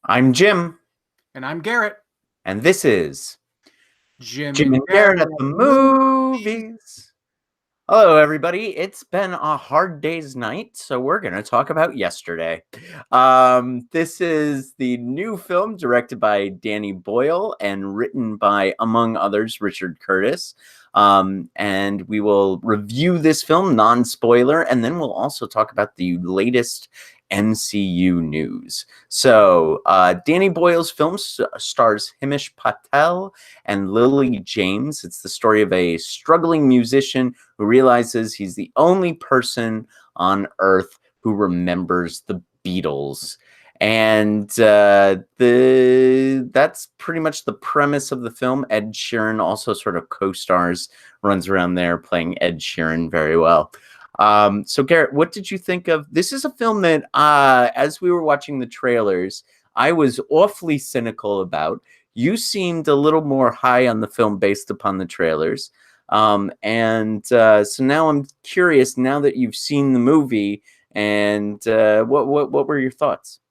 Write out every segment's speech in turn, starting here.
I'm Jim, And I'm Garrett. and this is Jim Jim and and Garrett Garrett at at the the movies. movies. Hello, everybody. It's been a hard day's night, so we're going to talk about yesterday. This is the new film directed by Danny Boyle and written by, among others, Richard Curtis. And we will review this film, non-spoiler, and then we'll also talk about the latest MCU news. So, Danny Boyle's film stars Himesh Patel and Lily James. It's the story of a struggling musician who realizes he's the only person on Earth who remembers the Beatles. And that's pretty much the premise of the film. Ed Sheeran also sort of co-stars, runs around there playing Ed Sheeran very well. So Garrett, what did you think of this? Is a film that, as we were watching the trailers, I was awfully cynical about. You seemed a little more high on the film based upon the trailers. So now I'm curious, now that you've seen the movie, and what were your thoughts?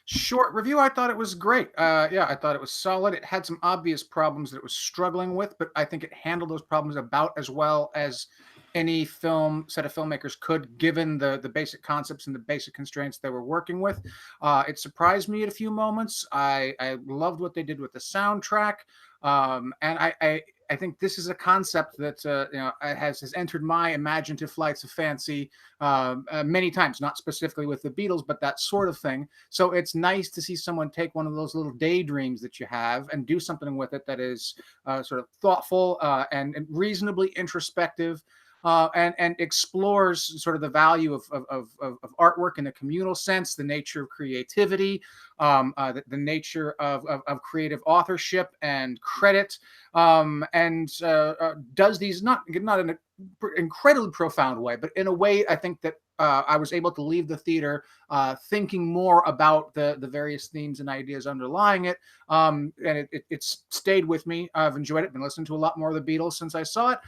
Short review. I thought it was great. Yeah, I thought it was solid. It had some obvious problems that it was struggling with, but I think it handled those problems about as well as any film set of filmmakers could, given the basic concepts and the basic constraints they were working with. It surprised me at a few moments. I loved what they did with the soundtrack. And I think this is a concept that has entered my imaginative flights of fancy many times, not specifically with the Beatles, but that sort of thing. So it's nice to see someone take one of those little daydreams that you have and do something with it that is sort of thoughtful and reasonably introspective. And explores sort of the value of artwork in a communal sense, the nature of creativity, the nature of creative authorship and credit, and does these not in an incredibly profound way, but in a way I think that I was able to leave the theater thinking more about the various themes and ideas underlying it. And it's stayed with me. I've enjoyed it. Been listening to a lot more of the Beatles since I saw it.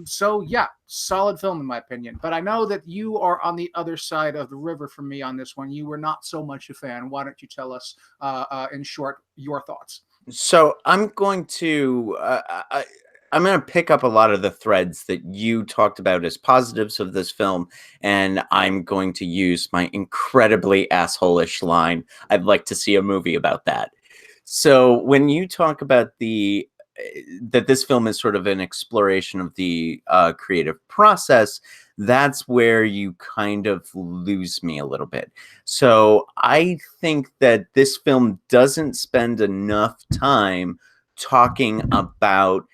So yeah, solid film in my opinion. But I know that you are on the other side of the river from me on this one. You were not so much a fan. Why don't you tell us, in short, your thoughts? So I'm going to pick up a lot of the threads that you talked about as positives of this film, and I'm going to use my incredibly assholish line. I'd like to see a movie about that. So when you talk about the that this film is sort of an exploration of the creative process, that's where you kind of lose me a little bit. So I think that this film doesn't spend enough time talking about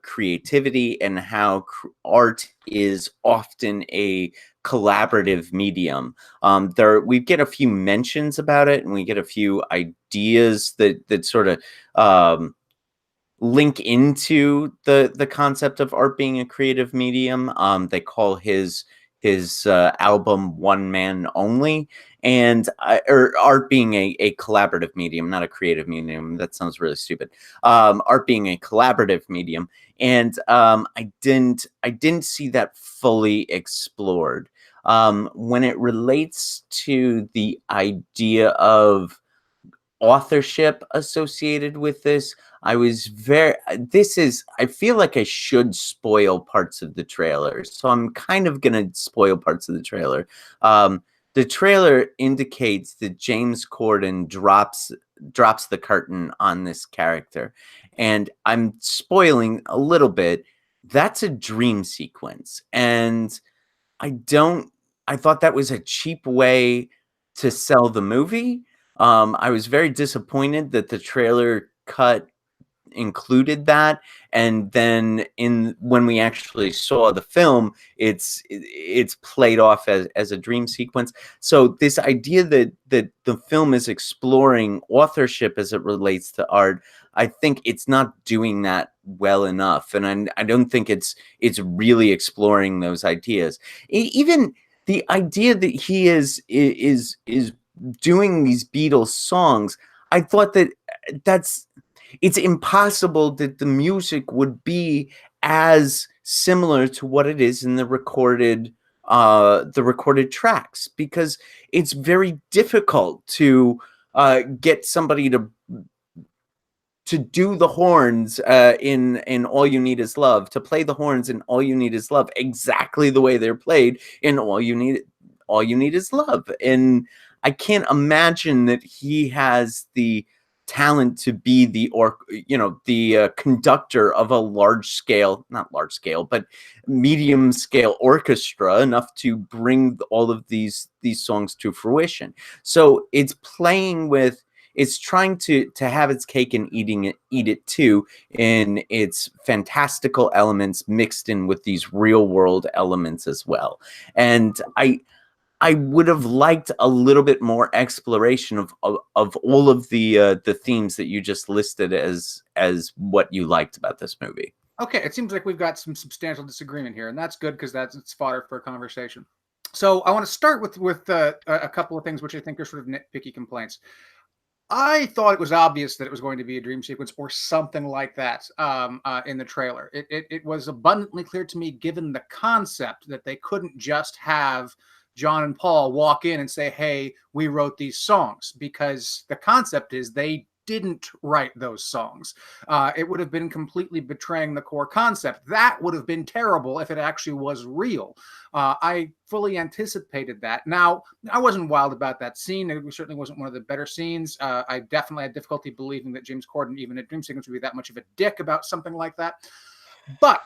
creativity and how art is often a collaborative medium. We get a few mentions about it, and we get a few ideas that sort of link into the concept of art being a creative medium. They call his album "One Man Only," or art being a collaborative medium, not a creative medium. That sounds really stupid. Art being a collaborative medium, and I didn't see that fully explored. When it relates to the idea of authorship associated with this, I feel like I should spoil parts of the trailer, so I'm kind of gonna spoil parts of the trailer. The trailer indicates that James Corden drops the curtain on this character, and I'm spoiling a little bit. That's a dream sequence, and I don't I thought that was a cheap way to sell the movie. I was very disappointed that the trailer cut included that, and then in when we actually saw the film, it's played off as a dream sequence. So this idea that the film is exploring authorship as it relates to art, I think it's not doing that well enough, and I don't think it's really exploring those ideas. Even the idea that he is doing these Beatles songs, I thought that's it's impossible that the music would be as similar to what it is in the recorded tracks, because it's very difficult to get somebody to do the horns in All You Need Is Love, to play the horns in All You Need Is Love exactly the way they're played in All You Need Is Love. And I can't imagine that he has the talent to be the conductor of a large scale, not large scale, but medium scale orchestra enough to bring all of these songs to fruition. So it's playing with, it's trying to have its cake and eat it too, in its fantastical elements mixed in with these real world elements as well. And I would have liked a little bit more exploration of all of the themes that you just listed as what you liked about this movie. Okay, it seems like we've got some substantial disagreement here, and that's good because it's fodder for a conversation. So I want to start with a couple of things which I think are sort of nitpicky complaints. I thought it was obvious that it was going to be a dream sequence or something like that in the trailer. It was abundantly clear to me, given the concept, that they couldn't just have John and Paul walk in and say, hey, we wrote these songs, because the concept is they didn't write those songs. It would have been completely betraying the core concept. That would have been terrible if it actually was real. I fully anticipated that. Now, I wasn't wild about that scene. It certainly wasn't one of the better scenes. I definitely had difficulty believing that James Corden, even at Dream Sequence, would be that much of a dick about something like that. But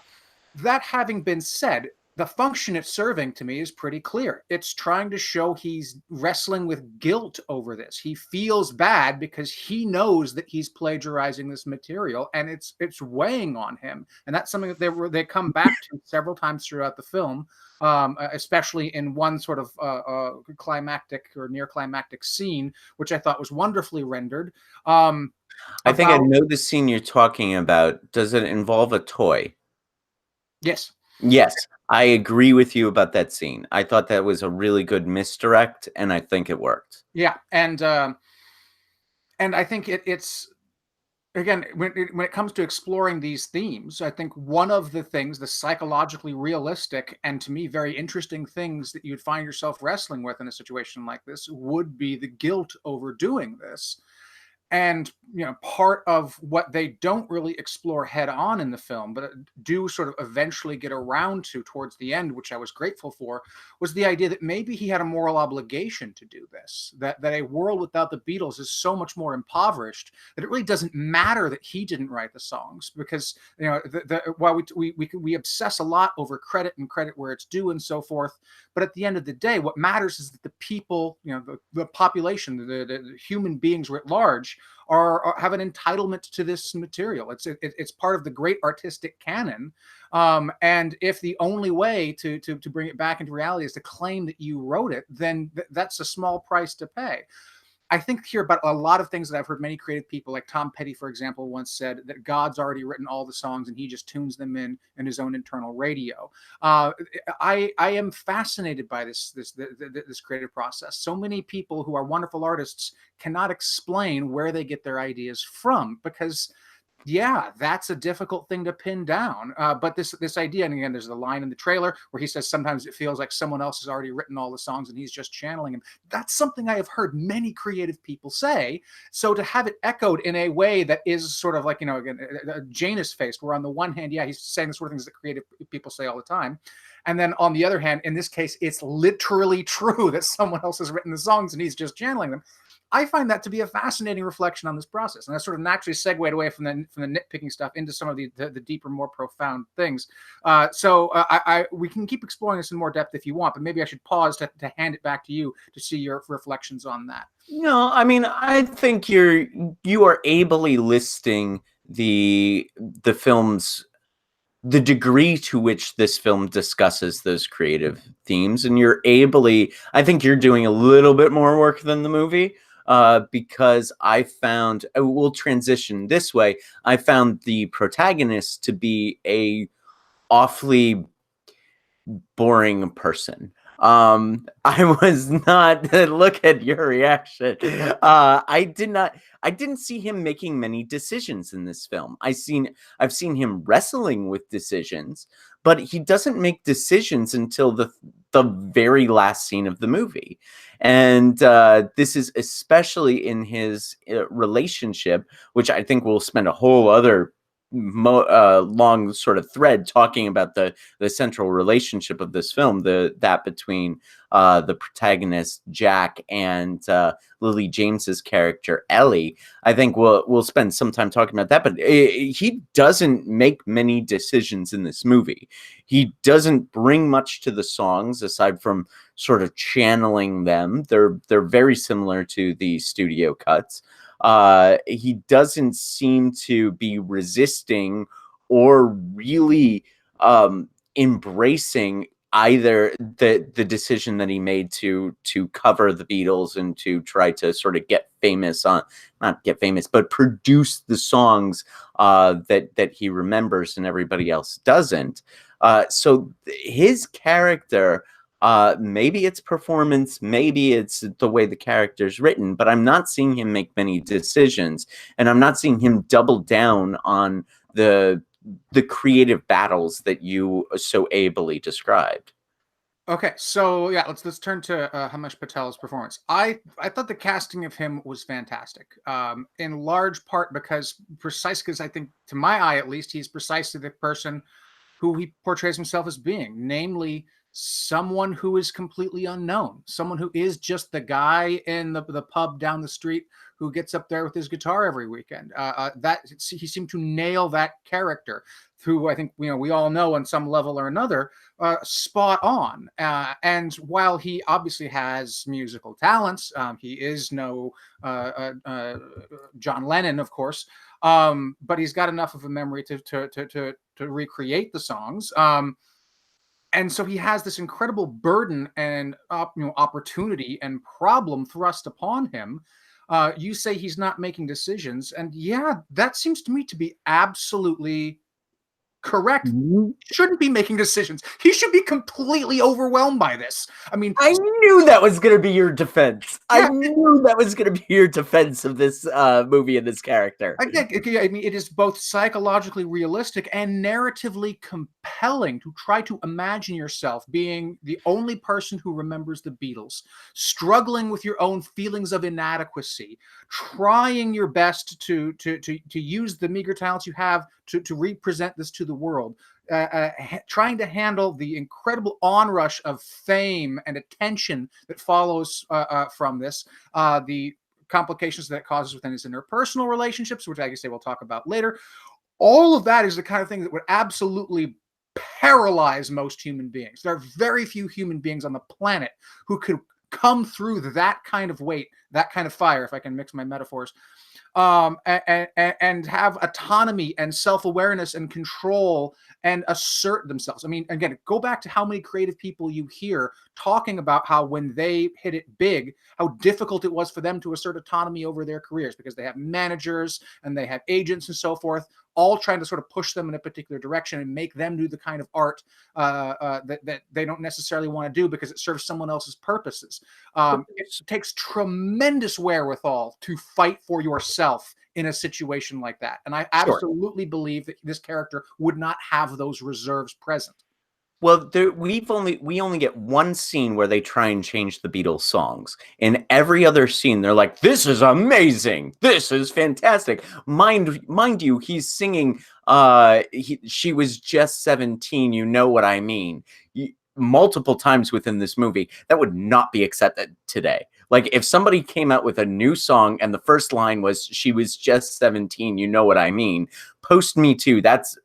that having been said, the function it's serving to me is pretty clear. It's trying to show he's wrestling with guilt over this. He feels bad because he knows that he's plagiarizing this material, and it's weighing on him. And that's something that they come back to several times throughout the film, especially in one sort of climactic or near climactic scene, which I thought was wonderfully rendered. I think I know the scene you're talking about. Does it involve a toy? Yes. Yes, I agree with you about that scene. I thought that was a really good misdirect, and I think it worked. Yeah, and I think it's, again, when it comes to exploring these themes, I think one of the things, the psychologically realistic and to me very interesting things that you'd find yourself wrestling with in a situation like this would be the guilt over doing this. And, part of what they don't really explore head on in the film, but do sort of eventually get around to towards the end, which I was grateful for, was the idea that maybe he had a moral obligation to do this, that a world without the Beatles is so much more impoverished that it really doesn't matter that he didn't write the songs, because, while we obsess a lot over credit and credit where it's due and so forth, but at the end of the day, what matters is that the people, the population, the human beings writ large, have an entitlement to this material. It's part of the great artistic canon, and if the only way to bring it back into reality is to claim that you wrote it, then that's a small price to pay. I think here about a lot of things that I've heard many creative people, like Tom Petty, for example, once said that God's already written all the songs and he just tunes them in his own internal radio. I am fascinated by this creative process. So many people who are wonderful artists cannot explain where they get their ideas from, because yeah, that's a difficult thing to pin down. But this idea, and again, there's the line in the trailer where he says sometimes it feels like someone else has already written all the songs and he's just channeling them. That's something I have heard many creative people say. So to have it echoed in a way that is sort of like, again, Janus faced, where on the one hand, yeah, he's saying the sort of things that creative people say all the time. And then on the other hand, in this case, it's literally true that someone else has written the songs and he's just channeling them. I find that to be a fascinating reflection on this process, and I sort of naturally segued away from the nitpicking stuff into some of the deeper, more profound things. So we can keep exploring this in more depth if you want, but maybe I should pause to hand it back to you to see your reflections on that. No, I mean, I think you are ably listing the film's, the degree to which this film discusses those creative themes, and I think you're doing a little bit more work than the movie. Because I found, we'll transition this way, I found the protagonist to be a awfully boring person. I was not, look at your reaction. I didn't see him making many decisions in this film. I've seen him wrestling with decisions, but he doesn't make decisions until the very last scene of the movie. And this is especially in his relationship, which I think we'll spend a whole other long sort of thread talking about the central relationship of this film, that between the protagonist Jack and Lily James's character Ellie. I think we'll spend some time talking about that, but he doesn't make many decisions in this movie. He doesn't bring much to the songs aside from sort of channeling them. They're very similar to the studio cuts. He doesn't seem to be resisting or really embracing either the decision that he made to cover the Beatles and to try to sort of get famous on, not get famous, but produce the songs that he remembers and everybody else doesn't. So his character, maybe it's performance, maybe it's the way the character's written, but I'm not seeing him make many decisions, and I'm not seeing him double down on the creative battles that you so ably described. Okay, so yeah, let's turn to Himesh Patel's performance. I thought the casting of him was fantastic, in large part because I think, to my eye at least, he's precisely the person who he portrays himself as being, namely someone who is completely unknown, someone who is just the guy in the pub down the street who gets up there with his guitar every weekend. That he seemed to nail that character, who I think we all know on some level or another, spot on. And while he obviously has musical talents, he is no John Lennon, of course, but he's got enough of a memory to recreate the songs. And so he has this incredible burden and opportunity and problem thrust upon him. You say he's not making decisions, and yeah, that seems to me to be absolutely correct. Shouldn't be making decisions. He should be completely overwhelmed by this. I mean, I knew that was going to be your defense. Yeah. I knew that was going to be your defense of this movie and this character. I mean, it is both psychologically realistic and narratively compelling to try to imagine yourself being the only person who remembers the Beatles, struggling with your own feelings of inadequacy, trying your best to use the meager talents you have to represent this to the world, trying to handle the incredible onrush of fame and attention that follows from this, the complications that it causes within his interpersonal relationships, which I say we'll talk about later. All of that is the kind of thing that would absolutely paralyze most human beings. There are very few human beings on the planet who could come through that kind of weight, that kind of fire, if I can mix my metaphors, and have autonomy and self-awareness and control and assert themselves. I mean, again, go back to how many creative people you hear talking about how when they hit it big, how difficult it was for them to assert autonomy over their careers because they have managers and they have agents and so forth, all trying to sort of push them in a particular direction and make them do the kind of art that they don't necessarily want to do because it serves someone else's purposes. It takes tremendous wherewithal to fight for yourself in a situation like that. And I absolutely believe that this character would not have those reserves present. Well, we only get one scene where they try and change the Beatles songs. In every other scene, they're like, "This is amazing. This is fantastic." Mind you, he's singing. She was just 17. You know what I mean? Multiple times within this movie, that would not be accepted today. Like if somebody came out with a new song and the first line was "She was just 17, you know what I mean." Post Me Too, that's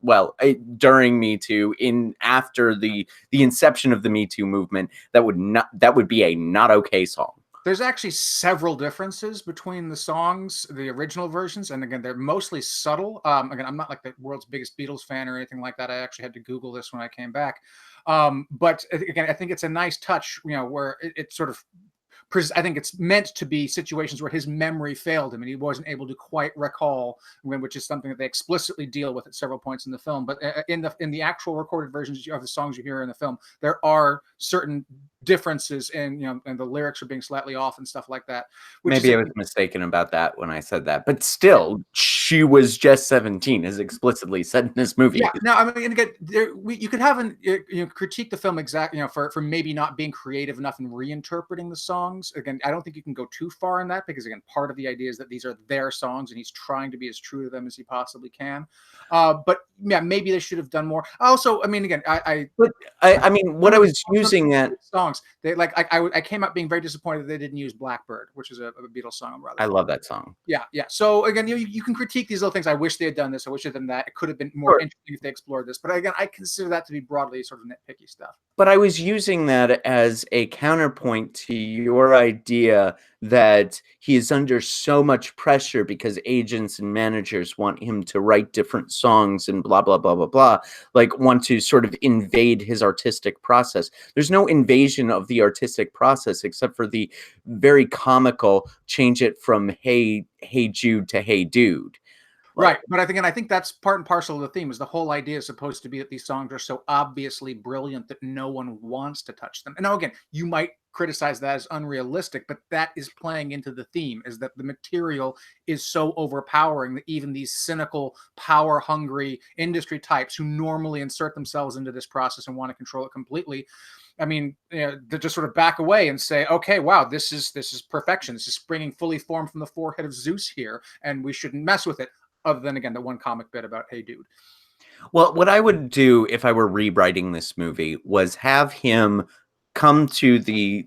during Me Too, after the inception of the Me Too movement, that would be a not okay song. There's actually several differences between the songs, the original versions, and again, they're mostly subtle. Again, I'm not like the world's biggest Beatles fan or anything like that. I actually had to Google this when I came back. But again, I think it's a nice touch, where it sort of, I think it's meant to be situations where his memory failed him and he wasn't able to quite recall, which is something that they explicitly deal with at several points in the film. But in the actual recorded versions of the songs you hear in the film, there are certain differences in and the lyrics are being slightly off and stuff like that. Maybe I was mistaken about that when I said that, but still, she was just 17, is explicitly said in this movie. Yeah, no, I mean, and again, you could have critique the film exactly, for maybe not being creative enough in reinterpreting the songs. Again, I don't think you can go too far in that because again, part of the idea is that these are their songs and he's trying to be as true to them as he possibly can. But yeah, maybe they should have done more. Also, I mean, again, I mean, what I was using that songs, they like I came out being very disappointed that they didn't use Blackbird, which is a Beatles song. I'm rather. I love that song. Yeah, yeah. So again, you can critique these little things. I wish they had done this. I wish they had done that. It could have been more interesting if they explored this. But again, I consider that to be broadly sort of nitpicky stuff. But I was using that as a counterpoint to your idea that he is under so much pressure because agents and managers want him to write different songs and blah, blah, blah, blah, blah, like want to sort of invade his artistic process. There's no invasion of the artistic process except for the very comical change it from Hey Jude to Hey Dude. Right, but I think that's part and parcel of the theme. Is the whole idea is supposed to be that these songs are so obviously brilliant that no one wants to touch them. And now again, you might criticize that as unrealistic, but that is playing into the theme. Is that the material is so overpowering that even these cynical, power-hungry industry types who normally insert themselves into this process and want to control it completely, I mean, they just sort of back away and say, okay, wow, this is perfection. This is springing fully formed from the forehead of Zeus here, and we shouldn't mess with it. Other than, again, the one comic bit about Hey Dude. Well, what I would do if I were rewriting this movie was have him come to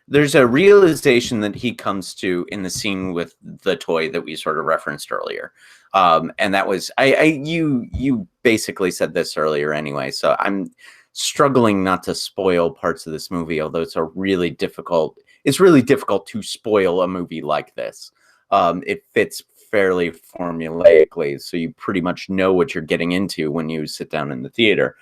there's a realization that he comes to in the scene with the toy that we sort of referenced earlier. And that was, you basically said this earlier anyway, so I'm struggling not to spoil parts of this movie, although it's really difficult to spoil a movie like this. It fits fairly formulaically, so you pretty much know what you're getting into when you sit down in the theater.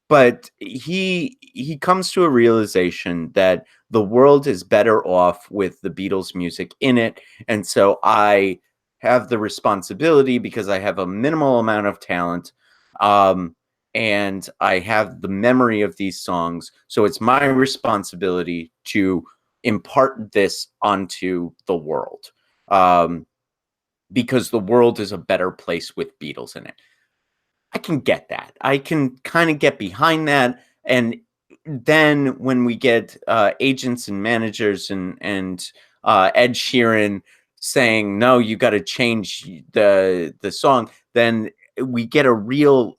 But he comes to a realization that the world is better off with the Beatles music in it, and so I have the responsibility because I have a minimal amount of talent, and I have the memory of these songs, so it's my responsibility to impart this onto the world. Because the world is a better place with Beatles in it. I can get that. I can kind of get behind that. And then when we get agents and managers and Ed Sheeran saying, no, you got to change the song, then we get a real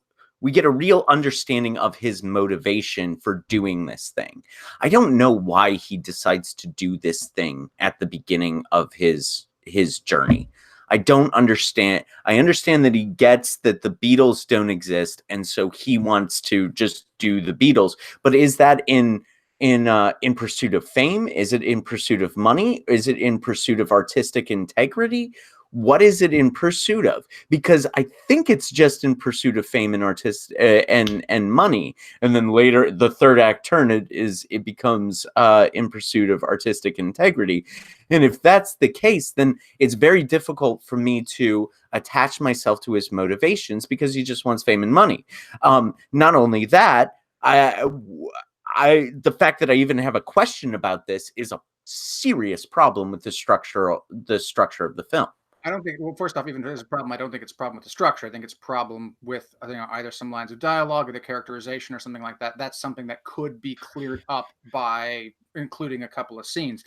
understanding of his motivation for doing this thing. I don't know why he decides to do this thing at the beginning of his journey. I don't understand. I understand that he gets that the Beatles don't exist, and so he wants to just do the Beatles. But is that in pursuit of fame? Is it in pursuit of money? Is it in pursuit of artistic integrity? What is it in pursuit of? Because I think it's just in pursuit of fame and and money. And then later, the third act turn, it becomes in pursuit of artistic integrity. And if that's the case, then it's very difficult for me to attach myself to his motivations because he just wants fame and money. Not only that, the fact that I even have a question about this is a serious problem with the structure of the film. I don't think. Well, first off, even if there's a problem, I don't think it's a problem with the structure. I think it's a problem with either some lines of dialogue or the characterization or something like that. That's something that could be cleared up by including a couple of scenes.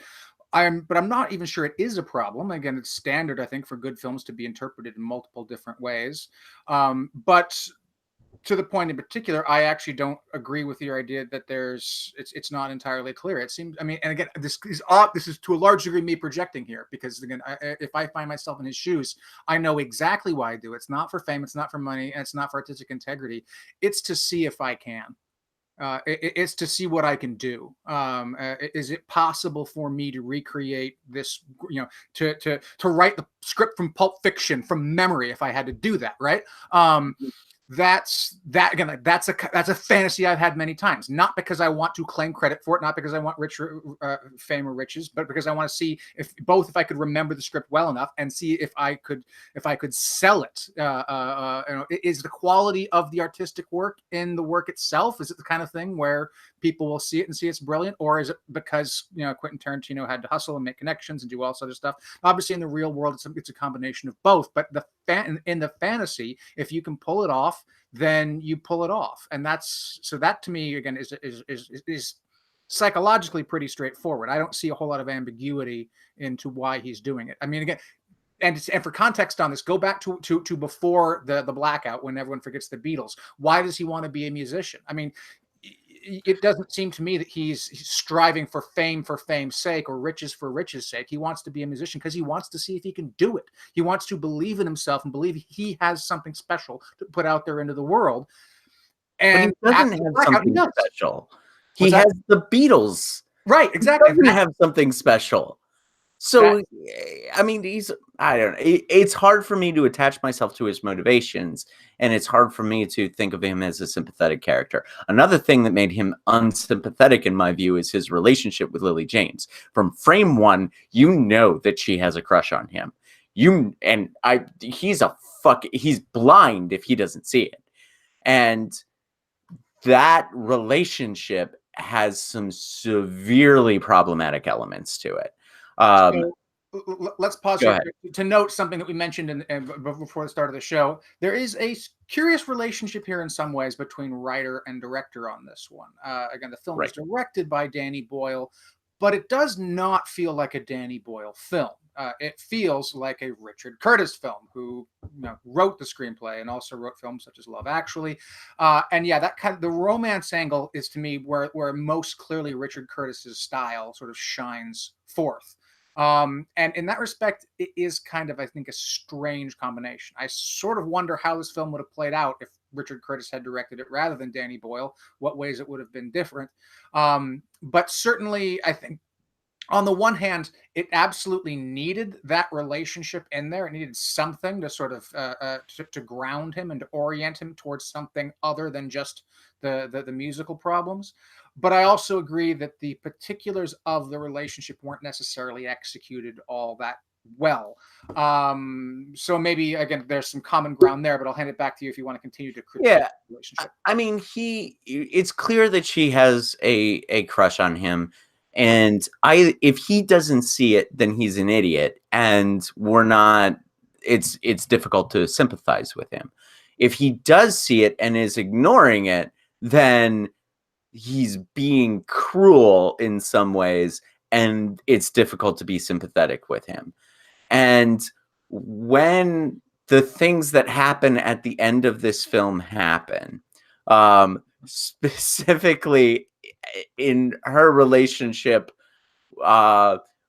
But I'm not even sure it is a problem. Again, it's standard, I think, for good films to be interpreted in multiple different ways. But to the point in particular, I actually don't agree with your idea that it's not entirely clear. It seems, I mean, and again, this is to a large degree me projecting here because again, if I find myself in his shoes, I know exactly why I do. It's not for fame, it's not for money, and it's not for artistic integrity. It's to see if I can. It's to see what I can do. Is it possible for me to recreate this? To write the script from Pulp Fiction from memory if I had to do that, right? that's a fantasy I've had many times, not because I want to claim credit for it, not because I want fame or riches, but because I want to see if I could remember the script well enough and see if I could sell it. Is the quality of the artistic work in the work itself, is it the kind of thing where people will see it and see it's brilliant, or is it because Quentin Tarantino had to hustle and make connections and do all sorts of stuff? Obviously in the real world it's a combination of both, but in the fantasy, if you can pull it off, then you pull it off. And that to me again is psychologically pretty straightforward. I don't see a whole lot of ambiguity into why he's doing it. I mean, again, and for context on this, go back to before the blackout, when everyone forgets the Beatles. Why does he want to be a musician? I mean, it doesn't seem to me that he's striving for fame's sake or riches for riches' sake. He wants to be a musician because he wants to see if he can do it. He wants to believe in himself and believe he has something special to put out there into the world. And but he doesn't have something special. He has the Beatles. Right, exactly. He doesn't have something special. So, I mean, I don't know. It's hard for me to attach myself to his motivations, and it's hard for me to think of him as a sympathetic character. Another thing that made him unsympathetic, in my view, is his relationship with Lily James. From frame one, you know that she has a crush on him. He's blind if he doesn't see it. And that relationship has some severely problematic elements to it. So let's pause here to note something that we mentioned before the start of the show. There is a curious relationship here in some ways between writer and director on this one. Again, the film is directed by Danny Boyle, but it does not feel like a Danny Boyle film. It feels like a Richard Curtis film, who wrote the screenplay and also wrote films such as Love Actually. And yeah, that kind of the romance angle is to me where most clearly Richard Curtis's style sort of shines forth. And in that respect, it is kind of, I think, a strange combination. I sort of wonder how this film would have played out if Richard Curtis had directed it rather than Danny Boyle, what ways it would have been different. But certainly, I think, on the one hand, it absolutely needed that relationship in there. It needed something to sort of to ground him and to orient him towards something other than just the musical problems. But I also agree that the particulars of the relationship weren't necessarily executed all that well. So maybe, again, there's some common ground there, but I'll hand it back to you if you want to continue to critique the relationship. I mean, it's clear that she has a crush on him. And if he doesn't see it, then he's an idiot. And it's difficult to sympathize with him. If he does see it and is ignoring it, then he's being cruel in some ways, and it's difficult to be sympathetic with him. And when the things that happen at the end of this film happen, specifically in her relationship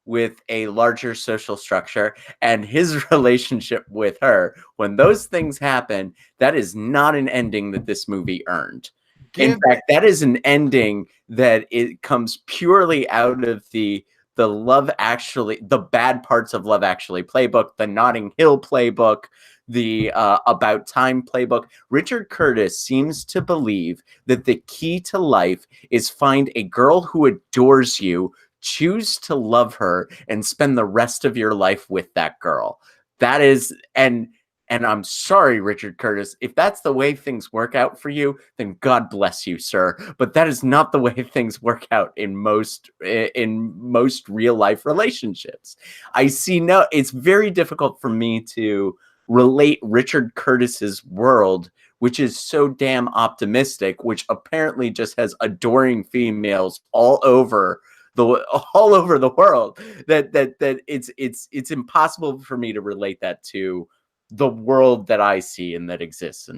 with a larger social structure and his relationship with her, when those things happen, that is not an ending that this movie earned. In fact, that is an ending that it comes purely out of the Love Actually, the bad parts of Love Actually playbook, the Notting Hill playbook, the About Time playbook. Richard Curtis seems to believe that the key to life is find a girl who adores you, choose to love her, and spend the rest of your life with that girl. That is, and I'm sorry, Richard Curtis, if that's the way things work out for you, then God bless you, sir. But that is not the way things work out in most real life relationships. It's very difficult for me to relate Richard Curtis's world, which is so damn optimistic, which apparently just has adoring females all over the world, that it's impossible for me to relate that to the world that I see and that exists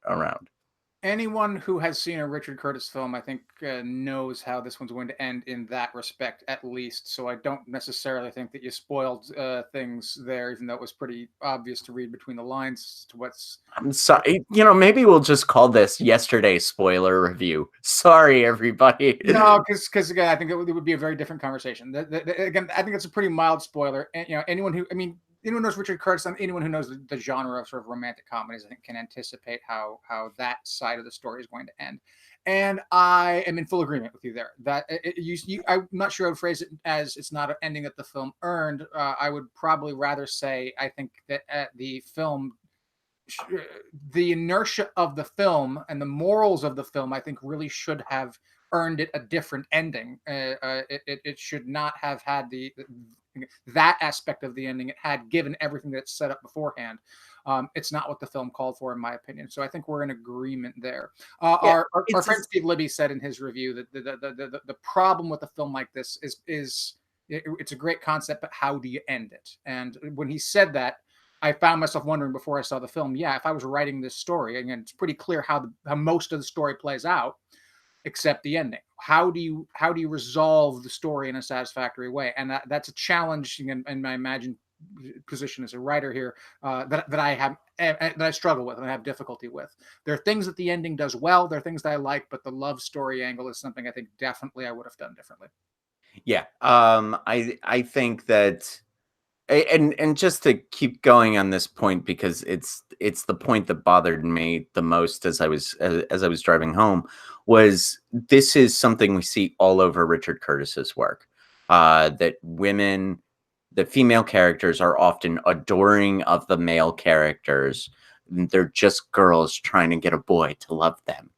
around. Anyone who has seen a Richard Curtis film, I think, knows how this one's going to end in that respect, at least. So I don't necessarily think that you spoiled things there, even though it was pretty obvious to read between the lines to what's... I'm sorry. Maybe we'll just call this yesterday's spoiler review. Sorry, everybody. No, because again, I think it would be a very different conversation. Again, I think it's a pretty mild spoiler. And anyone who, I mean, anyone who knows Richard Curtis, anyone who knows the genre of sort of romantic comedies, I think, can anticipate how that side of the story is going to end. And I am in full agreement with you there. That I'm not sure I would phrase it as it's not an ending that the film earned. I would probably rather say I think that the film, the inertia of the film and the morals of the film, I think, really should have earned it a different ending. It should not have had that aspect of the ending it had, given everything that's set up beforehand. It's not what the film called for, in my opinion. So I think we're in agreement there. Yeah, Our friend Steve Libby said in his review that the problem with a film like this is it's a great concept, but how do you end it? And when he said that, I found myself wondering before I saw the film, yeah, if I was writing this story, again, it's pretty clear how most of the story plays out, except the ending. How do you resolve the story in a satisfactory way? And that's a challenge in my imagined position as a writer here, that I have that I struggle with and I have difficulty with. There are things that the ending does well. There are things that I like, but the love story angle is something I think definitely I would have done differently. Yeah. I think that, and just to keep going on this point, because it's the point that bothered me the most as I was driving home, was this is something we see all over Richard Curtis's work. That the female characters are often adoring of the male characters. They're just girls trying to get a boy to love them.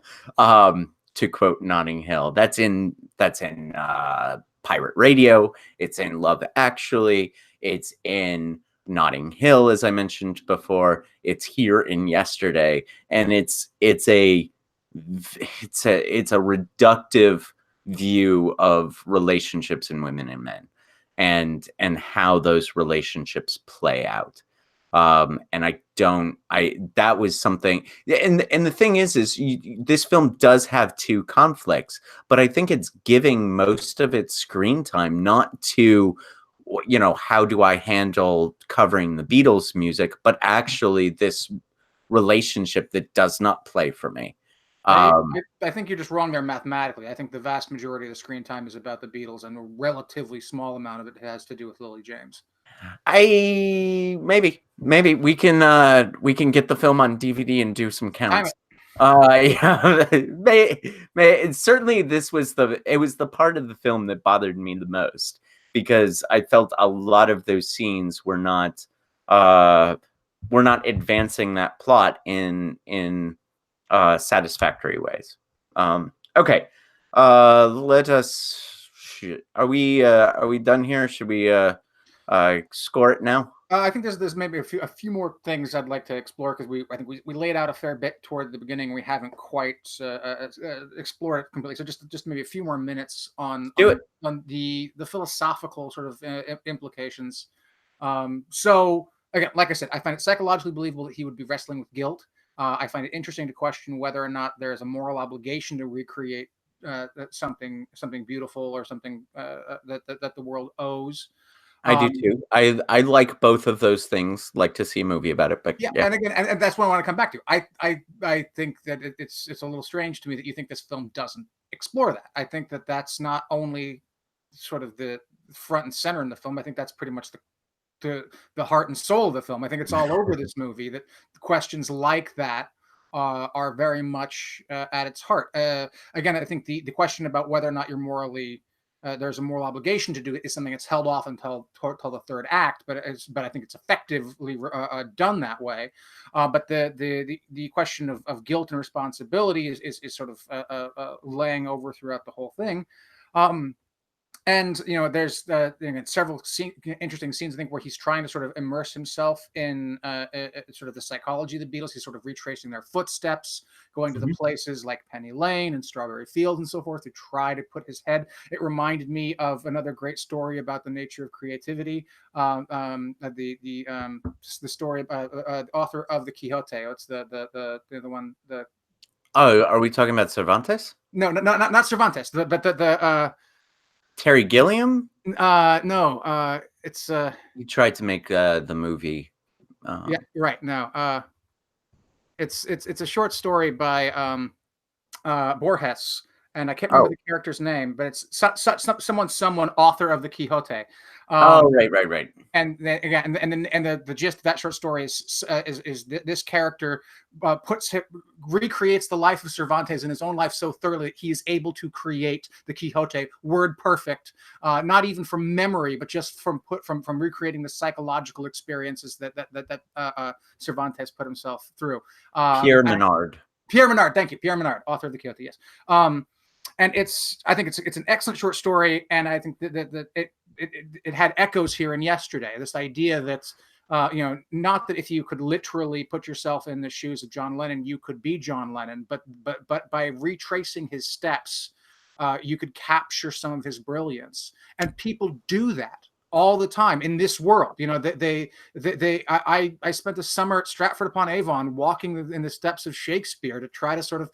To quote Notting Hill, that's in Pirate Radio. It's in Love Actually. It's in Notting Hill, as I mentioned before. It's here in Yesterday, and it's a reductive view of relationships in women and men, and how those relationships play out. And that was something, and the thing is this film does have two conflicts, but I think it's giving most of its screen time not to, how do I handle covering the Beatles music, but actually this relationship that does not play for me. I think you're just wrong there mathematically. I think the vast majority of the screen time is about the Beatles, and a relatively small amount of it has to do with Lily James. Maybe we can get the film on DVD and do some counts. Yeah, certainly it was the part of the film that bothered me the most, because I felt a lot of those scenes were not advancing that plot in satisfactory ways. Okay, let us. Are we done here? Should we score it now? I think there's maybe a few more things I'd like to explore, because I think we laid out a fair bit toward the beginning. We haven't quite explored it completely. So just maybe a few more minutes on the philosophical sort of implications. So again, like I said, I find it psychologically believable that he would be wrestling with guilt. I find it interesting to question whether or not there is a moral obligation to recreate something beautiful, or something that the world owes. I do too. I like both of those things. Like to see a movie about it, but yeah. And again, and that's what I want to come back to. I think that it's a little strange to me that you think this film doesn't explore that. I think that that's not only sort of the front and center in the film. I think that's pretty much the heart and soul of the film. I think it's all over this movie, that questions like that are very much at its heart. Again, I think the question about whether or not you're morally there's a moral obligation to do it is something that's held off until the third act, but I think it's effectively done that way. But the question of guilt and responsibility is sort of laying over throughout the whole thing. And there's several interesting scenes, I think, where he's trying to sort of immerse himself in sort of the psychology of the Beatles. He's sort of retracing their footsteps, going to the places like Penny Lane and Strawberry Fields and so forth, to try to put his head. It reminded me of another great story about the nature of creativity. The story about author of the Quixote. It's the one. Oh, are we talking about Cervantes? No, not Cervantes. But the Terry Gilliam? No. It's he tried to make the movie. Yeah, you're right. No. It's a short story by Borges, and I can't remember the character's name, but it's someone author of the Quixote. Oh, right, right, right. And then again, and the gist of that short story is this character recreates the life of Cervantes in his own life so thoroughly that he is able to create the Quixote word perfect, not even from memory, but just from recreating the psychological experiences that Cervantes put himself through. Pierre Menard. Pierre Menard, thank you, Pierre Menard, author of the Quixote. Yes. And I think it's an excellent short story, and I think that it had echoes here in Yesterday. This idea that not that if you could literally put yourself in the shoes of John Lennon, you could be John Lennon, but by retracing his steps, you could capture some of his brilliance, and people do that all the time in this world. I spent the summer at Stratford upon Avon walking in the steps of Shakespeare to try to sort of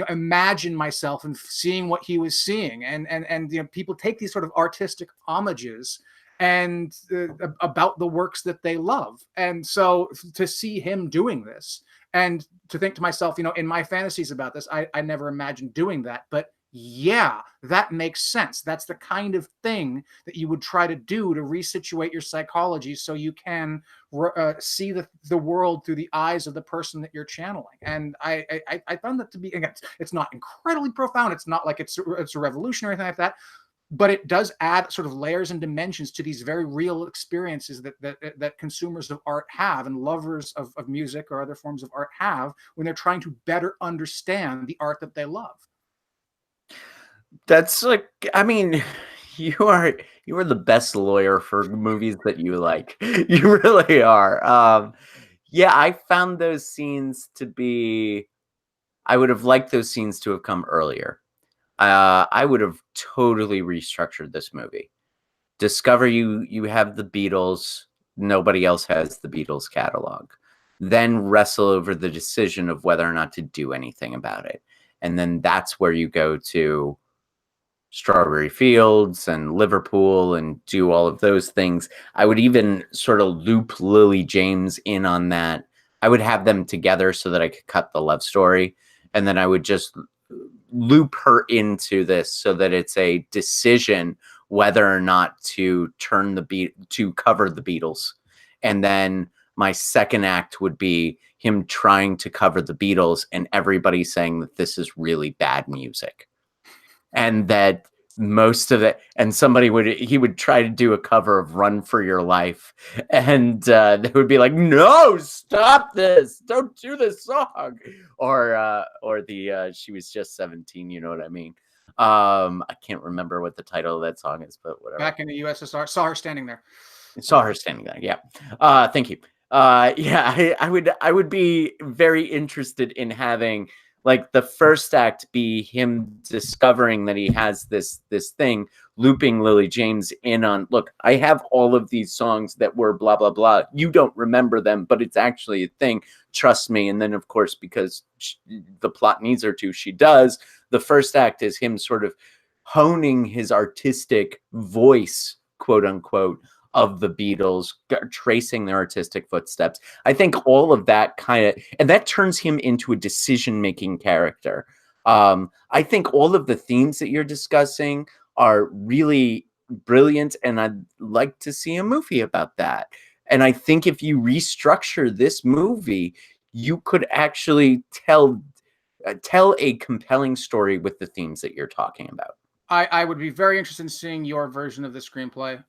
imagine myself and seeing what he was seeing, and people take these sort of artistic homages and about the works that they love. And so to see him doing this and to think to myself, in my fantasies about this, I never imagined doing that, but yeah, that makes sense. That's the kind of thing that you would try to do to resituate your psychology so you can see the world through the eyes of the person that you're channeling. And I found that to be, again, it's not incredibly profound. It's not like it's a revolution or anything like that, but it does add sort of layers and dimensions to these very real experiences that consumers of art have, and lovers of music or other forms of art have, when they're trying to better understand the art that they love. That's like, I mean, you are the best lawyer for movies that you like. You really are. Yeah, I found those scenes to be. I would have liked those scenes to have come earlier. I would have totally restructured this movie. Discover you have the Beatles. Nobody else has the Beatles catalog. Then wrestle over the decision of whether or not to do anything about it. And then that's where you go to Strawberry Fields and Liverpool and do all of those things. I would even sort of loop Lily James in on that. I would have them together so that I could cut the love story. And then I would just loop her into this so that it's a decision whether or not to to cover the Beatles. And then my second act would be him trying to cover the Beatles and everybody saying that this is really bad music. And that most of it, and he would try to do a cover of Run for Your Life, and they would be like, no, stop this, don't do this song, or the She Was Just 17, you know what I mean. I can't remember what the title of that song is, but whatever. Back in the USSR, Saw Her Standing There. Saw Her Standing There, yeah. Thank you. Yeah, I would be very interested in having like the first act be him discovering that he has this thing, looping Lily James in on, look, I have all of these songs that were blah, blah, blah. You don't remember them, but it's actually a thing. Trust me. And then, of course, because the plot needs her to, she does. The first act is him sort of honing his artistic voice, quote unquote, of the Beatles, tracing their artistic footsteps. I think all of that and that turns him into a decision-making character. I think all of the themes that you're discussing are really brilliant, and I'd like to see a movie about that. And I think if you restructure this movie, you could actually tell a compelling story with the themes that you're talking about. I would be very interested in seeing your version of the screenplay.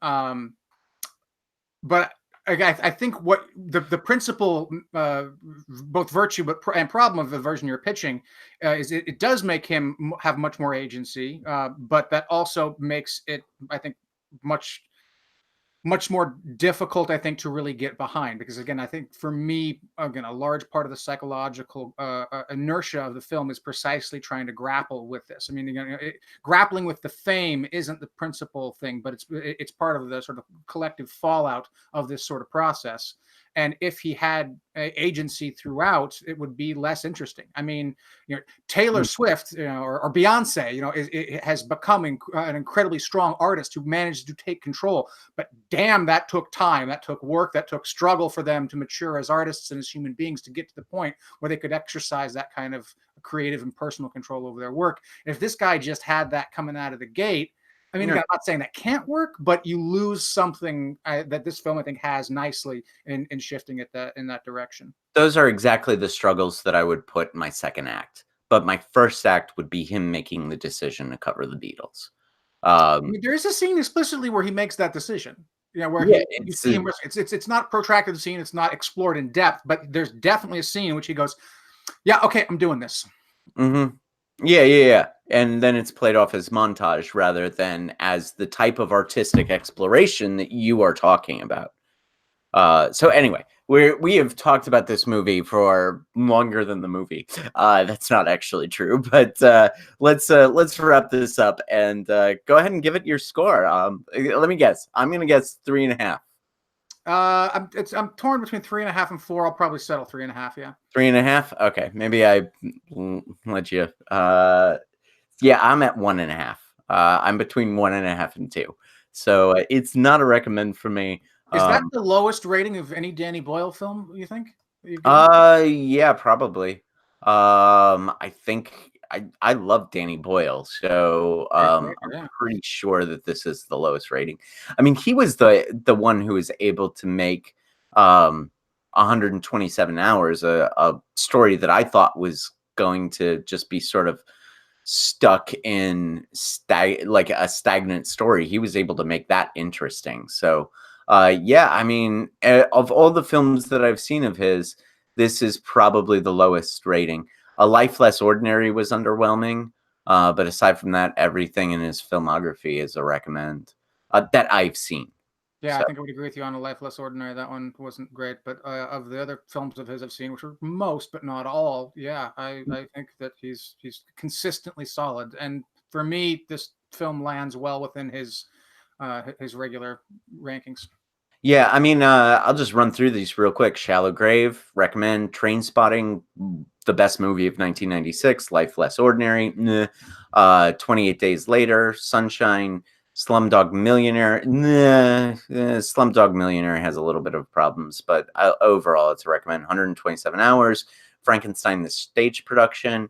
But I think what the principal, both virtue and problem of the version you're pitching is it does make him have much more agency, but that also makes it, I think, much more difficult, I think, to really get behind. Because again, I think for me, again, a large part of the psychological inertia of the film is precisely trying to grapple with this. I mean, grappling with the fame isn't the principal thing, but it's part of the sort of collective fallout of this sort of process. And if he had agency throughout, it would be less interesting. I mean, Taylor Swift, or Beyonce, it has become an incredibly strong artist who managed to take control. But damn, that took time, that took work, that took struggle for them to mature as artists and as human beings to get to the point where they could exercise that kind of creative and personal control over their work. And if this guy just had that coming out of the gate, I mean, again, I'm not saying that can't work, but you lose something that this film, I think, has nicely in shifting it in that direction. Those are exactly the struggles that I would put in my second act. But my first act would be him making the decision to cover the Beatles. I mean, there is a scene explicitly where he makes that decision. You know, where Yeah, you see him. It's not protracted scene. It's not explored in depth, but there's definitely a scene in which he goes, "Yeah, okay, I'm doing this." Mm-hmm. Yeah. And then it's played off as montage rather than as the type of artistic exploration that you are talking about. So anyway, we have talked about this movie for longer than the movie. That's not actually true, but let's wrap this up and go ahead and give it your score. Let me guess. I'm gonna guess 3.5. I'm torn between 3.5 and 4. I'll probably settle 3.5. Yeah. 3.5. Okay, maybe I let you. Yeah, I'm at 1.5. I'm between 1.5 and 2. So it's not a recommend for me. Is that the lowest rating of any Danny Boyle film, you think? Yeah, probably. I think I love Danny Boyle, so I'm pretty sure that this is the lowest rating. I mean, he was the one who was able to make 127 hours, a story that I thought was going to just be sort of stuck in like a stagnant story. He was able to make that interesting. So yeah, I mean, of all the films that I've seen of his, this is probably the lowest rating. A Life Less Ordinary was underwhelming, but aside from that, everything in his filmography is a recommend that I've seen. Yeah, so. I think I would agree with you on A Life Less Ordinary. That one wasn't great, but of the other films of his I've seen, which are most but not all, yeah, I think that he's consistently solid. And for me, this film lands well within his regular rankings. Yeah, I mean, I'll just run through these real quick. Shallow Grave, recommend. Trainspotting, the best movie of 1996. Life Less Ordinary, 28 Days Later, Sunshine, Slumdog Millionaire. Slumdog Millionaire has a little bit of problems, but overall, it's a recommend. 127 Hours, Frankenstein, the stage production,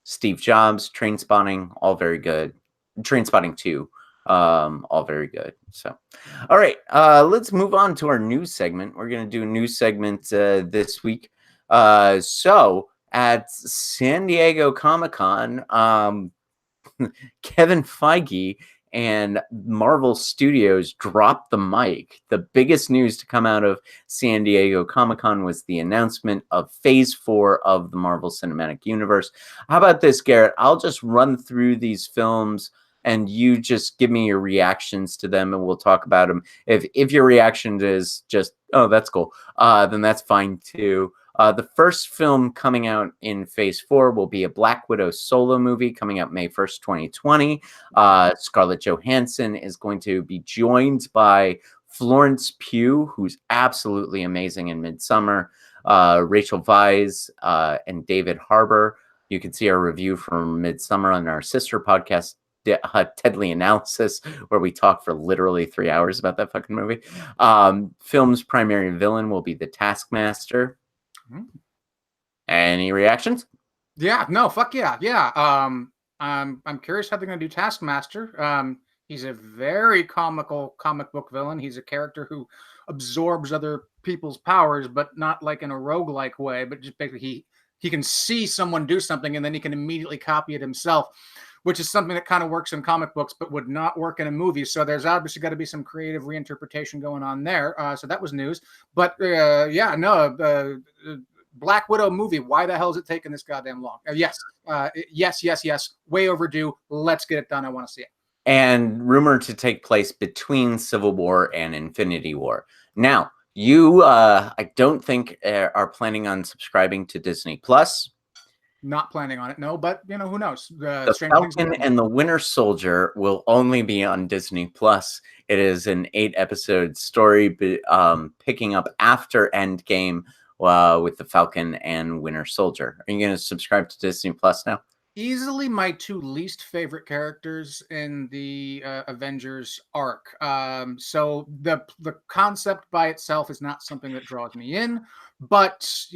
Steve Jobs, Trainspotting, all very good. Trainspotting 2. All very good. So, all right, let's move on to our news segment. We're going to do a news segment this week. So at San Diego Comic-Con, Kevin Feige and Marvel Studios dropped the mic. The biggest news to come out of San Diego Comic-Con was the announcement of Phase 4 of the Marvel Cinematic Universe. How about this, Garrett? I'll just run through these films and you just give me your reactions to them and we'll talk about them. If your reaction is just, oh, that's cool, then that's fine too. The first film coming out in Phase 4 will be a Black Widow solo movie coming out May 1st, 2020. Scarlett Johansson is going to be joined by Florence Pugh, who's absolutely amazing in Midsommar, Rachel Weisz, and David Harbour. You can see our review from Midsommar on our sister podcast, Tedley Analysis, where we talk for literally 3 hours about that fucking movie. Film's primary villain will be the Taskmaster. Any reactions? Yeah, no, fuck yeah. I'm curious how they're going to do Taskmaster. He's a very comical comic book villain. He's a character who absorbs other people's powers, but not like in a roguelike way, but just basically he can see someone do something and then he can immediately copy it himself, which is something that kind of works in comic books but would not work in a movie. So there's obviously got to be some creative reinterpretation going on there. So that was news. But Black Widow movie. Why the hell is it taking this goddamn long? Yes. Way overdue. Let's get it done. I want to see it. And rumored to take place between Civil War and Infinity War. Now, you, I don't think are planning on subscribing to Disney Plus. Not planning on it, no, but you know, who knows? The Falcon and the Winter Soldier will only be on Disney Plus. It is an 8-episode story, picking up after Endgame with the Falcon and Winter Soldier. Are you going to subscribe to Disney Plus now? Easily my two least favorite characters in the Avengers arc. So the concept by itself is not something that draws me in, but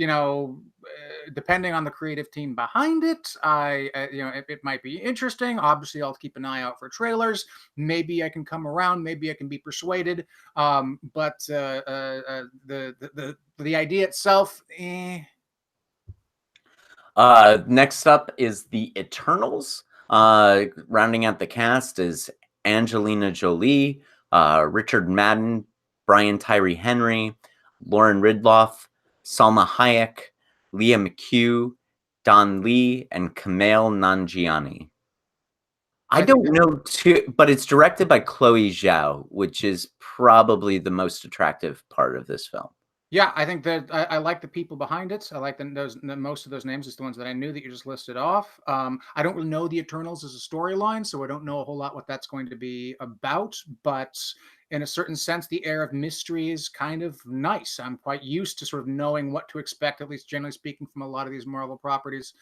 depending on the creative team behind it, it might be interesting. Obviously, I'll keep an eye out for trailers. Maybe I can come around. Maybe I can be persuaded. But the idea itself, Next up is the Eternals. Rounding out the cast is Angelina Jolie, Richard Madden, Brian Tyree Henry, Lauren Ridloff, Salma Hayek, Leah McHugh, Don Lee, and Kumail Nanjiani. I don't know but it's directed by Chloe Zhao, which is probably the most attractive part of this film. Yeah, I think that I like the people behind it. I like most of those names, just the ones that I knew that you just listed off. I don't really know the Eternals as a storyline, so I don't know a whole lot what that's going to be about. But in a certain sense, the air of mystery is kind of nice. I'm quite used to sort of knowing what to expect, at least generally speaking, from a lot of these Marvel properties.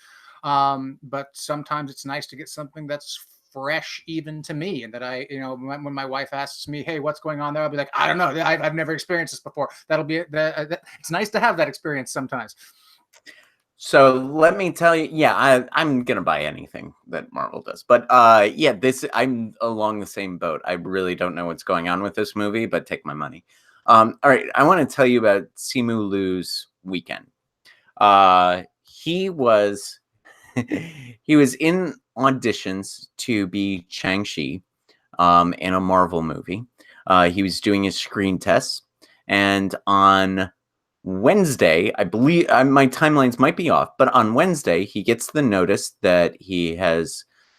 But sometimes it's nice to get something that's fresh even to me, and that when my wife asks me, hey, what's going on there, I'll be like, I don't know, I've never experienced this before. That'll be it's nice to have that experience sometimes. So let me tell you, yeah, I'm gonna buy anything that Marvel does, but yeah, I'm along the same boat. I really don't know what's going on with this movie, but take my money. All right, I want to tell you about Simu Liu's weekend. He was he was in auditions to be Shang-Chi in a Marvel movie. He was doing his screen tests, and on Wednesday, I believe my timelines might be off, but on Wednesday, he gets the notice that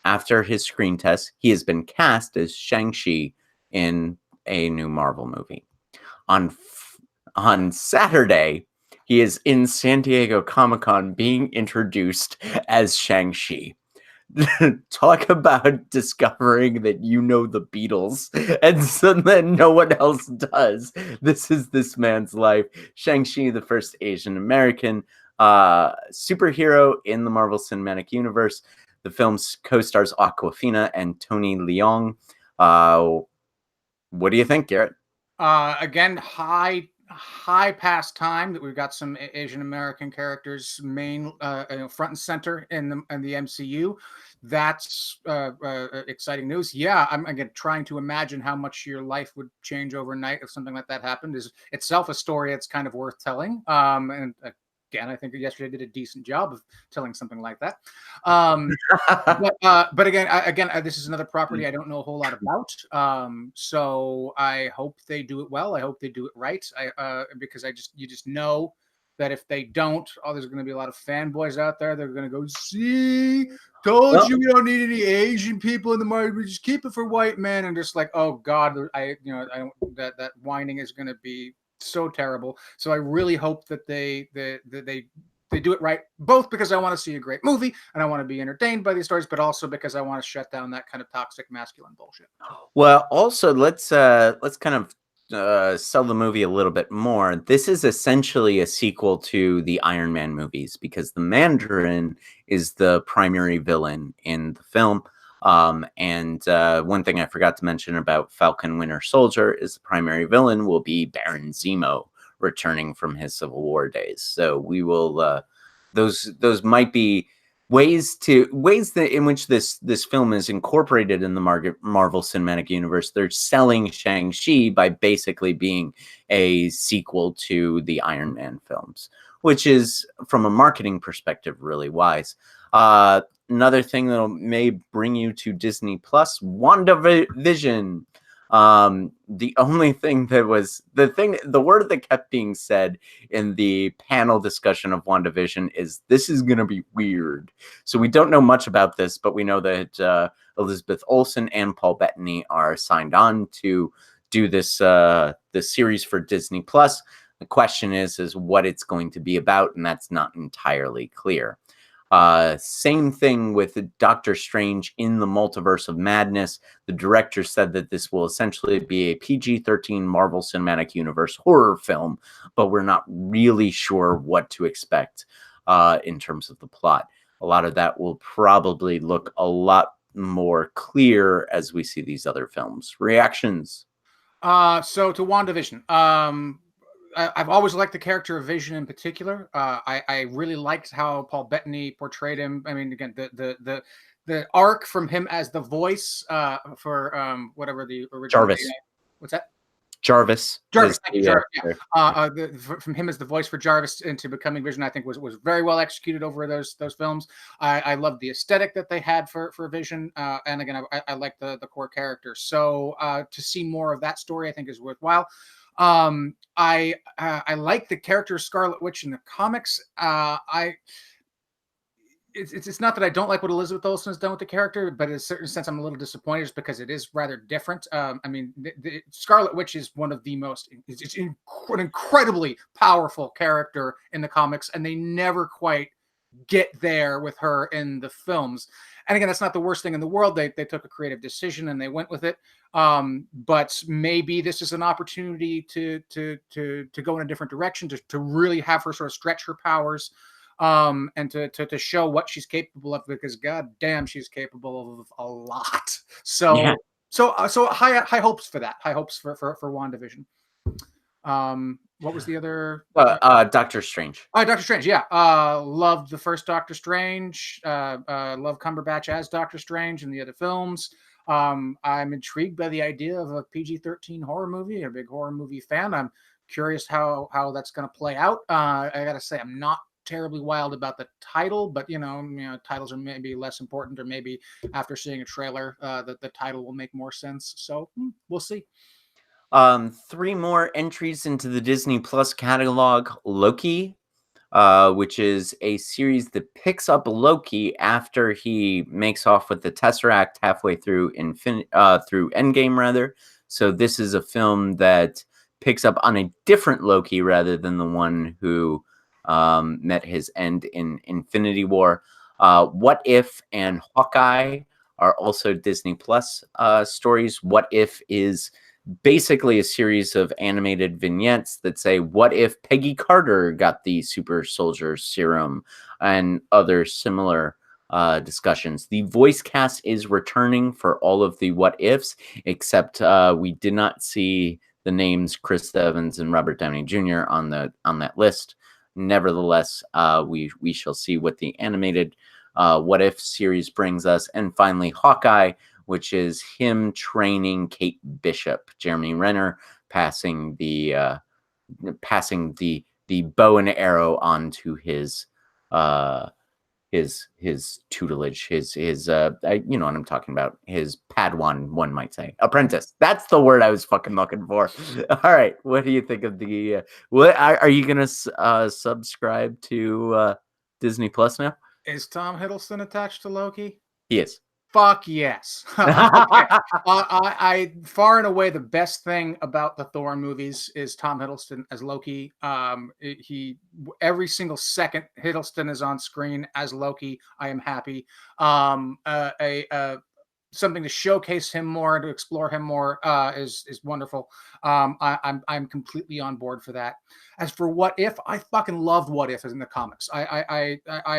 after his screen test, he has been cast as Shang-Chi in a new Marvel movie. On Saturday, he is in San Diego Comic-Con being introduced as Shang-Chi. Talk about discovering that you know the Beatles and so then no one else does. This is this man's life. Shang-Chi, the first Asian American superhero in the Marvel Cinematic Universe. The film co-stars Awkwafina and Tony Leung. What do you think, Garrett? Again, high past time that we've got some Asian American characters front and center in the MCU. That's exciting news. Yeah, I'm again trying to imagine how much your life would change overnight if something like that happened. Is itself a story that's kind of worth telling. And again, I think yesterday did a decent job of telling something like that. But again, this is another property I don't know a whole lot about. So I hope they do it well. I hope they do it right. Because you just know that if they don't, there's going to be a lot of fanboys out there. They're going to go, see, told you we don't need any Asian people in the market. We just keep it for white men. And just like, oh God, that whining is going to be so terrible. So I really hope that they do it right, both because I want to see a great movie and I want to be entertained by these stories, but also because I want to shut down that kind of toxic masculine bullshit. Well, also let's kind of sell the movie a little bit more. This is essentially a sequel to the Iron Man movies because the Mandarin is the primary villain in the film. And one thing I forgot to mention about Falcon Winter Soldier is the primary villain will be Baron Zemo returning from his Civil War days. So we will those might be ways in which this film is incorporated in the Marvel Cinematic Universe. They're selling Shang-Chi by basically being a sequel to the Iron Man films, which is, from a marketing perspective, really wise. Another thing that may bring you to Disney Plus, WandaVision. The only thing that was the word that kept being said in the panel discussion of WandaVision is this is going to be weird. So we don't know much about this, but we know that Elizabeth Olsen and Paul Bettany are signed on to do this series for Disney Plus. The question is what it's going to be about, and that's not entirely clear. Same thing with Doctor Strange in the Multiverse of Madness. The director said that this will essentially be a PG-13 Marvel Cinematic Universe horror film, but we're not really sure what to expect in terms of the plot. a lot of that will probably look a lot more clear as we see these other films. Reactions? So to WandaVision, I've always liked the character of Vision in particular. I really liked how Paul Bettany portrayed him. I mean, again, the arc from him as the voice for whatever the original Jarvis. What's that? Jarvis. Jarvis, thank you, Jarvis. Yeah. From him as the voice for Jarvis into becoming Vision, I think was very well executed over those films. I loved the aesthetic that they had for Vision, and again, I like the core character. So to see more of that story, I think is worthwhile. I like the character of Scarlet Witch in the comics. It's not that I don't like what Elizabeth Olsen has done with the character, but in a certain sense, I'm a little disappointed just because it is rather different. I mean, the Scarlet Witch is one of the most, it's an incredibly powerful character in the comics, and they never quite get there with her in the films. And again, that's not the worst thing in the world. They took a creative decision and they went with it. But maybe this is an opportunity to go in a different direction, to really have her sort of stretch her powers. And to show what she's capable of, because god damn, she's capable of a lot. So Yeah. so high hopes for that. High hopes for WandaVision. What was the other? Doctor Strange. Doctor Strange. Yeah. Loved the first Doctor Strange. Love Cumberbatch as Doctor Strange in the other films. I'm intrigued by the idea of a PG-13 horror movie. A big horror movie fan. I'm curious how that's going to play out. I gotta say, I'm not terribly wild about the title, but titles are maybe less important, or maybe after seeing a trailer, that the title will make more sense. So we'll see. 3 more entries into the Disney Plus catalog. Loki, which is a series that picks up Loki after he makes off with the Tesseract halfway through through Endgame, rather. So this is a film that picks up on a different Loki rather than the one who met his end in Infinity War. What If and Hawkeye are also Disney Plus stories. What If is basically a series of animated vignettes that say, what if Peggy Carter got the super soldier serum, and other similar discussions. The voice cast is returning for all of the what ifs, except we did not see the names Chris Evans and Robert Downey Jr. on that list. Nevertheless, we shall see what the animated What If series brings us. And finally, Hawkeye, which is him training Kate Bishop, Jeremy Renner passing the bow and arrow onto his tutelage, his you know what I'm talking about, his Padawan, one might say, apprentice. That's the word I was fucking looking for. All right, what do you think of the what are you gonna subscribe to Disney Plus now? Is Tom Hiddleston attached to Loki? He is. Fuck yes. Okay. I far and away the best thing about the Thor movies is Tom Hiddleston as Loki. He every single second Hiddleston is on screen as Loki, I am happy. Something to showcase him more, to explore him more, is wonderful. I'm completely on board for that. As for What If, I fucking loved What If as in the comics. I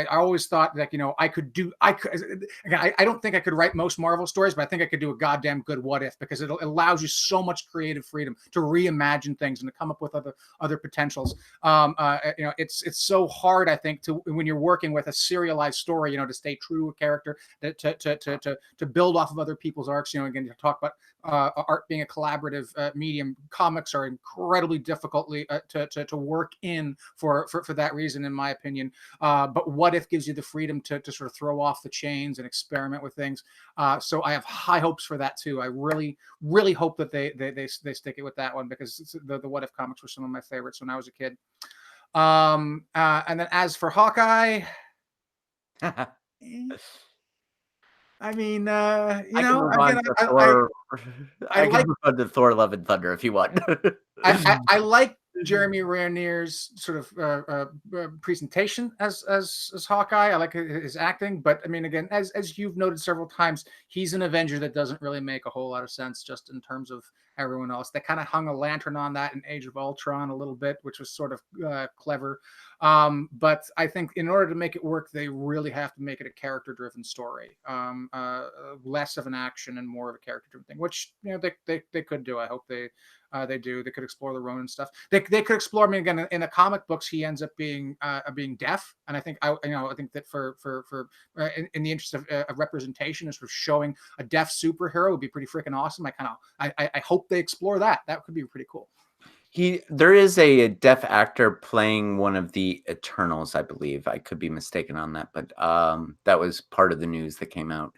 always thought that I could. Again, I don't think I could write most Marvel stories, but I think I could do a goddamn good What If, because it allows you so much creative freedom to reimagine things and to come up with other potentials. It's so hard, I think, to, when you're working with a serialized story, to stay true to a character, to build off of other people's arcs. Again, you talk about art being a collaborative medium. Comics are incredibly difficultly to work in for that reason, in my opinion. But What If gives you the freedom to sort of throw off the chains and experiment with things. So I have high hopes for that too. I really, really hope that they stick it with that one, because the What If comics were some of my favorites when I was a kid. And then as for Hawkeye, I mean, I can move on to Thor. I can move on to Thor: Love and Thunder if you want. I like Jeremy Renner's sort of presentation as Hawkeye. I like his acting, but I mean, again, as you've noted several times, he's an Avenger that doesn't really make a whole lot of sense, just in terms of everyone else. They kind of hung a lantern on that in Age of Ultron a little bit, which was sort of clever. But I think in order to make it work, they really have to make it a character-driven story, less of an action and more of a character-driven thing, which they could do. I hope they do. They could explore the Ronin stuff. They could explore. I mean, again, in the comic books, he ends up being deaf, and I think I think that for in the interest of representation, and sort of showing a deaf superhero would be pretty freaking awesome. I hope they explore that. That could be pretty cool. There is a deaf actor playing one of the Eternals, I believe. I could be mistaken on that, but that was part of the news that came out.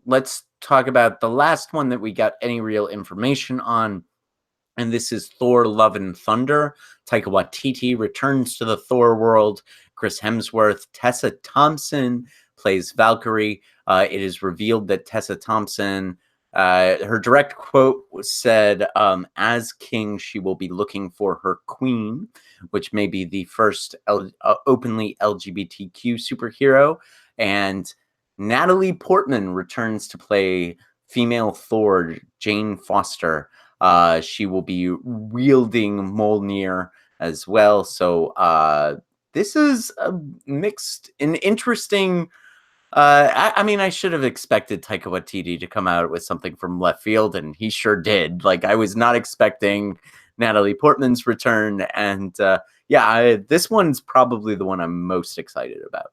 Let's talk about the last one that we got any real information on, and this is Thor: Love and Thunder. Taika Waititi returns to the Thor world. Chris Hemsworth, Tessa Thompson plays Valkyrie. It is revealed that Tessa Thompson, her direct quote said, as king, she will be looking for her queen, which may be the first openly LGBTQ superhero. And Natalie Portman returns to play female Thor, Jane Foster. She will be wielding Mjolnir as well. So this is a mixed and interesting. I mean, I should have expected Taika Waititi to come out with something from left field, and he sure did. Like, I was not expecting Natalie Portman's return, and this one's probably the one I'm most excited about.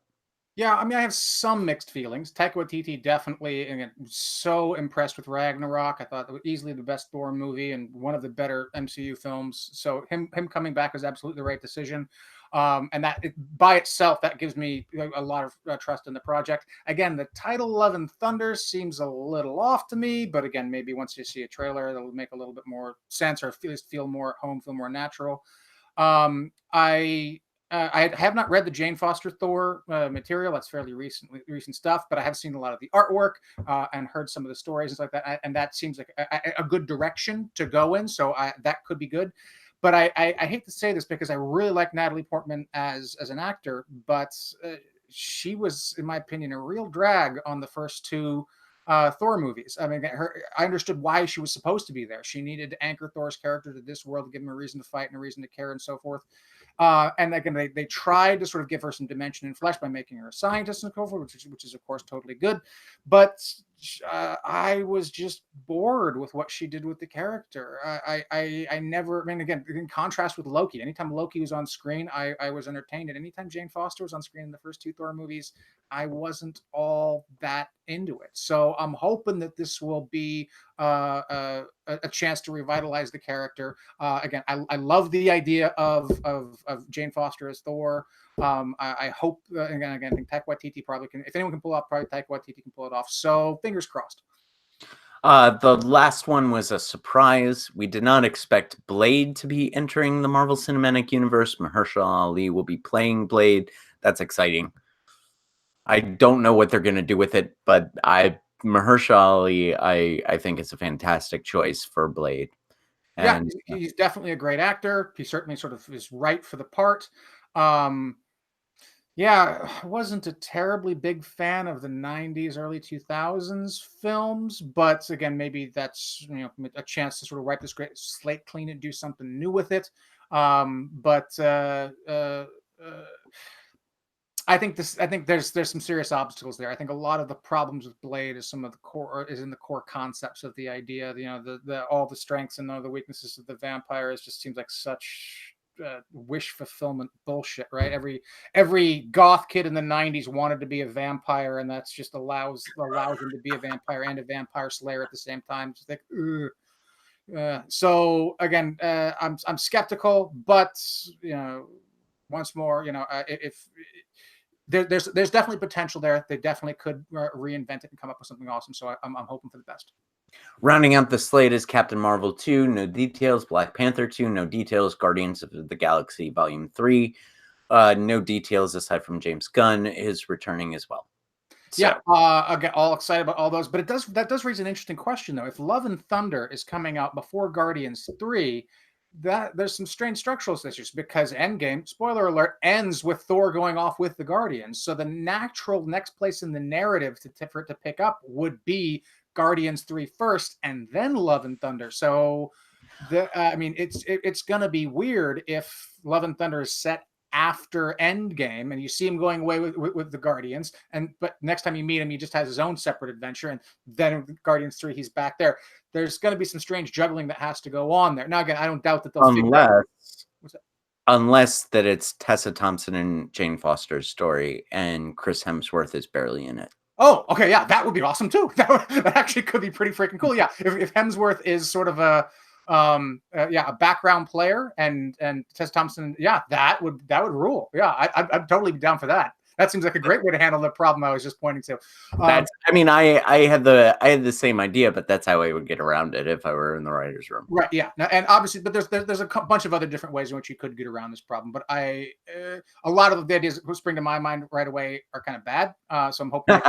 Yeah, I mean, I have some mixed feelings. Taika Waititi definitely, again, so impressed with Ragnarok. I thought it was easily the best Thor movie and one of the better MCU films. So him coming back was absolutely the right decision. And that by itself, that gives me a lot of trust in the project. Again, the title Love and Thunder seems a little off to me, but again, maybe once you see a trailer, it'll make a little bit more sense, or feel more at home, feel more natural. I have not read the Jane Foster Thor material. That's fairly recent stuff, but I have seen a lot of the artwork and heard some of the stories and stuff like that. And that seems like a good direction to go in. So that could be good. But I hate to say this because I really like Natalie Portman as an actor, but she was, in my opinion, a real drag on the first two Thor movies. I mean, I understood why she was supposed to be there. She needed to anchor Thor's character to this world, to give him a reason to fight and a reason to care and so forth. And again, they tried to sort of give her some dimension and flesh by making her a scientist and so forth, which is of course totally good. But I was just bored with what she did with the character. I never. I mean, again, in contrast with Loki, anytime Loki was on screen, I was entertained. And anytime Jane Foster was on screen in the first two Thor movies, I wasn't all that into it. So I'm hoping that this will be a chance to revitalize the character. Again, I love the idea of Jane Foster as Thor. I hope, again, I think Taika Waititi probably can. If anyone can pull it off, probably Taika Waititi can pull it off. So fingers crossed. The last one was a surprise. We did not expect Blade to be entering the Marvel Cinematic Universe. Mahershala Ali will be playing Blade. That's exciting. I don't know what they're going to do with it, but Mahershala Ali, I think is a fantastic choice for Blade. And yeah, he's definitely a great actor. He certainly sort of is right for the part. Yeah, I wasn't a terribly big fan of the 90s, early 2000s films, but again, maybe that's a chance to sort of wipe this great slate clean and do something new with it. I think there's some serious obstacles there. I think a lot of the problems with Blade is in the core concepts of the idea. The all the strengths and all the weaknesses of the vampire. It just seems like such wish fulfillment bullshit, right? Every goth kid in the 90s wanted to be a vampire, and that's just allows them to be a vampire and a vampire slayer at the same time. It's like, so again, I'm skeptical, but once more, if there's definitely potential there. They definitely could reinvent it and come up with something awesome. So I'm hoping for the best. Rounding out the slate is Captain Marvel 2, no details. Black Panther 2, no details. Guardians of the Galaxy Volume 3, no details aside from James Gunn is returning as well. So. Yeah, again, all excited about all those. But that does raise an interesting question, though. If Love and Thunder is coming out before Guardians 3, that there's some strange structural issues because Endgame, spoiler alert, ends with Thor going off with the Guardians. So the natural next place in the narrative for it to pick up would be Guardians 3 first and then Love and Thunder. So I mean, it's gonna be weird if Love and Thunder is set after Endgame, and you see him going away with the Guardians, but next time you meet him, he just has his own separate adventure, and then Guardians 3, he's back there. There's going to be some strange juggling that has to go on there. Now, again, I don't doubt that they'll figure out. Unless that it's Tessa Thompson and Jane Foster's story, and Chris Hemsworth is barely in it. Oh, okay, yeah, that would be awesome too. That actually could be pretty freaking cool. Yeah, if Hemsworth is sort of a a background player, and Tessa Thompson, yeah, that would rule. Yeah, I'd totally be down for that. That seems like a great way to handle the problem I was just pointing to. I mean, I had the same idea, but that's how I would get around it if I were in the writer's room. Right. Yeah. And obviously, but there's a bunch of other different ways in which you could get around this problem. But a lot of the ideas that spring to my mind right away are kind of bad. So I'm hoping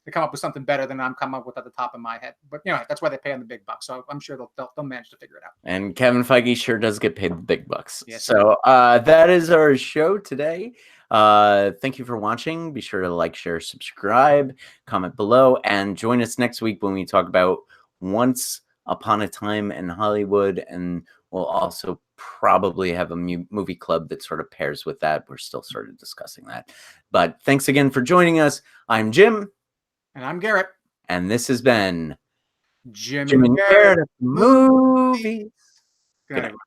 they come up with something better than I'm coming up with at the top of my head. But that's why they pay them the big bucks. So I'm sure they'll manage to figure it out. And Kevin Feige sure does get paid the big bucks. Yes. So that is our show today. Thank you for watching. Be sure to like, share, subscribe, comment below, and join us next week when we talk about Once Upon a Time in Hollywood, and we'll also probably have a movie club that sort of pairs with that. We're still sort of discussing that. But thanks again for joining us. I'm Jim. And I'm Garrett. And this has been Jim and Garrett Movies. Good night, everyone.